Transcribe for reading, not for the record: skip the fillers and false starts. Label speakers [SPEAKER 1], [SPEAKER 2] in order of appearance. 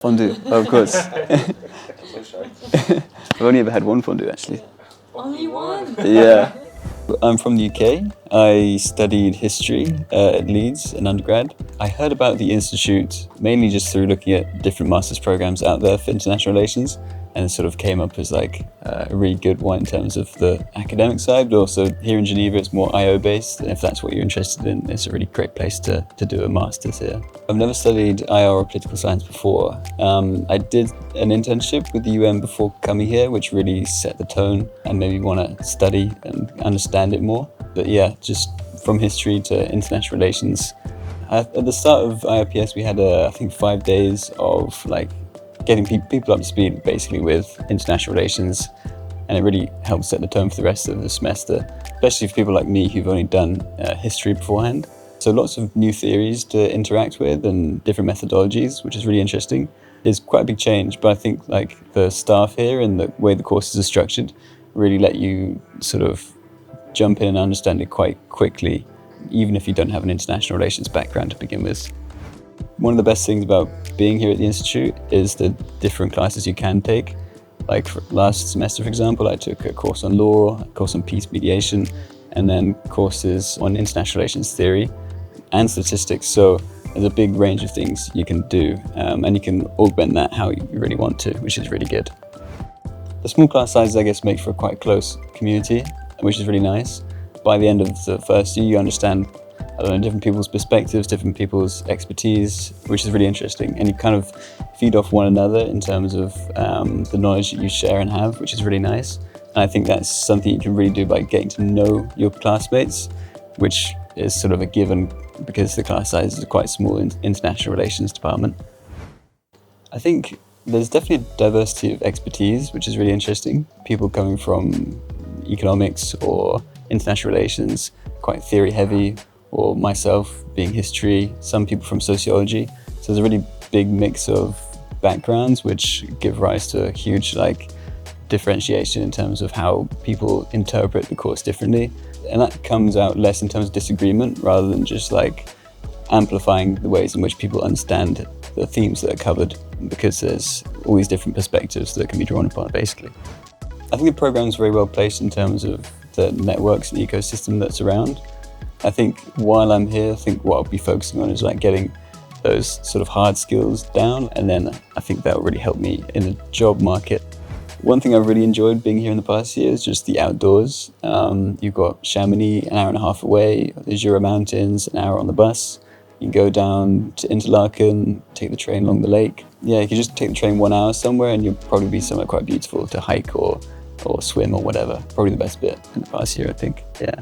[SPEAKER 1] Fondue, of course. I've only ever had one fondue, actually.
[SPEAKER 2] Only one?
[SPEAKER 1] Yeah. I'm from the UK. I studied history at Leeds in undergrad. I heard about the Institute mainly just through looking at different master's programs out there for international relations, and it sort of came up as like a really good one in terms of the academic side, but also here in Geneva it's more IO based, and if that's what you're interested in, it's a really great place to do a master's here. I've never studied IR or political science before. I did an internship with the UN before coming here, which really set the tone and made me want to study and understand it more. But yeah, just from history to international relations. At the start of IRPS we had I think 5 days of like getting people up to speed basically with international relations, and it really helped set the tone for the rest of the semester, especially for people like me who've only done history beforehand. So lots of new theories to interact with and different methodologies, which is really interesting. It's quite a big change, but I think like the staff here and the way the courses are structured really let you sort of jump in and understand it quite quickly, even if you don't have an international relations background to begin with. One of the best things about being here at the Institute is the different classes you can take. Like last semester, for example, I took a course on law, a course on peace mediation, and then courses on international relations theory and statistics. So there's a big range of things you can do, and you can augment that how you really want to, which is really good. The small class sizes, I guess, make for a quite close community, which is really nice. By the end of the first year, you understand different people's perspectives, different people's expertise, which is really interesting. And you kind of feed off one another in terms of the knowledge that you share and have, which is really nice. And I think that's something you can really do by getting to know your classmates, which is sort of a given because the class size is quite small in international relations department. I think there's definitely a diversity of expertise, which is really interesting. People coming from economics or international relations, quite theory heavy, or myself being history, some people from sociology. So there's a really big mix of backgrounds which give rise to a huge differentiation in terms of how people interpret the course differently. And that comes out less in terms of disagreement rather than just amplifying the ways in which people understand the themes that are covered, because there's all these different perspectives that can be drawn upon basically. I think the program's very well placed in terms of the networks and ecosystem that's around. I think while I'm here, I think what I'll be focusing on is getting those sort of hard skills down, and then I think that will really help me in the job market. One thing I've really enjoyed being here in the past year is just the outdoors. You've got Chamonix an hour and a half away, the Jura Mountains an hour on the bus. You can go down to Interlaken, take the train along the lake. Yeah, you can just take the train 1 hour somewhere and you'll probably be somewhere quite beautiful to hike or swim or whatever. Probably the best bit in the past year, I think, yeah.